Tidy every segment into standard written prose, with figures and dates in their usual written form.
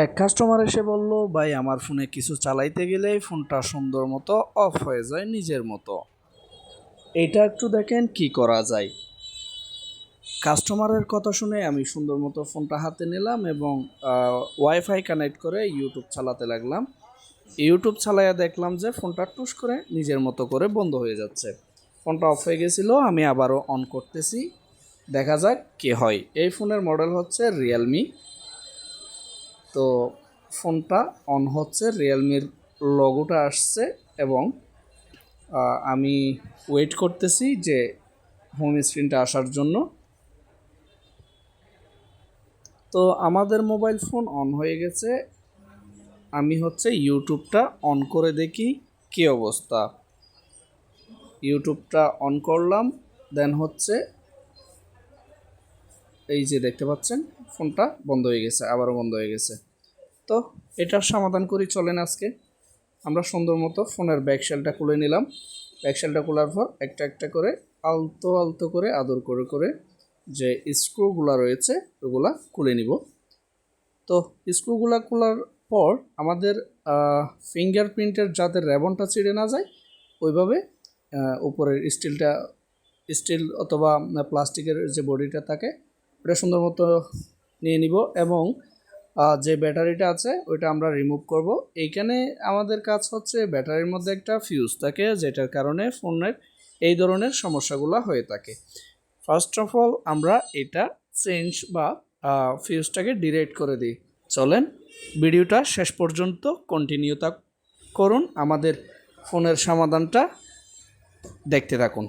এক কাস্টমার এসে বলল, ভাই আমার ফোনে কিছু চালাইতে গেলেই ফোনটা সুন্দর মতো অফ হয়ে যায় নিজের মতো। এটা একটু দেখেন কি করা যায়। কাস্টমারের কথা শুনে আমি সুন্দর মতো ফোনটা হাতে নিলাম এবং ওয়াইফাই কানেক্ট করে ইউটিউব চালাতে লাগলাম। ইউটিউব চালাইয়া দেখলাম যে ফোনটা টুস করে নিজের মতো করে বন্ধ হয়ে যাচ্ছে। ফোনটা অফ হয়ে গেছিলো, আমি আবারও অন করতেছি, দেখা যাক কি হয়। এই ফোনের মডেল হচ্ছে রিয়েলমি। তো ফোনটা অন হচ্ছে, রিয়েলমির লোগোটা আসছে এবং আমি ওয়েট করতেছি যে হোম স্ক্রিনটা আসার জন্য। তো আমাদের মোবাইল ফোন অন হয়ে গেছে। আমি হচ্ছে ইউটিউবটা অন করে দেখি কী অবস্থা। ইউটিউবটা অন করলাম, দেন হচ্ছে এই যে দেখতে পাচ্ছেন ফোনটা বন্ধ হয়ে গেছে, আবারও বন্ধ হয়ে গেছে। তো এটার সমাধান করি চলেন আজকে। আমরা সুন্দর মতো ফোনের ব্যাকশেলটা খুলে নিলাম। ব্যাকশেলটা খোলার পর একটা একটা করে আলতো আলতো করে আদর করে করে যে স্ক্রুগুলো রয়েছে ওগুলা খুলে নিব। তো স্ক্রুগুলা খোলার পর আমাদের ফিঙ্গারপ্রিন্টের যাতে রেবনটা ছিঁড়ে না যায় ওইভাবে উপরের স্টিল অথবা প্লাস্টিকের যে বডিটা থাকে ওটা সুন্দর মতো নিয়ে নিব এবং যে ব্যাটারিটা আছে ওইটা আমরা রিমুভ করব। এইখানে আমাদের কাজ হচ্ছে ব্যাটারির মধ্যে একটা ফিউজ থাকে, যেটার কারণে ফোনের এই ধরনের সমস্যাগুলো হয়ে থাকে। ফার্স্ট অফ অল আমরা এটা চেঞ্জ বা ফিউজটাকে ডিরেক্ট করে দিই। চলেন ভিডিওটা শেষ পর্যন্ত কন্টিনিউতা করুন, আমাদের ফোনের সমাধানটা দেখতে থাকুন।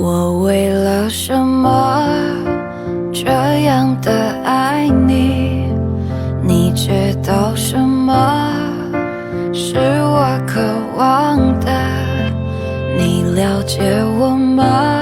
我为了什么这样的爱你？你知道什么是我渴望的？你了解我吗？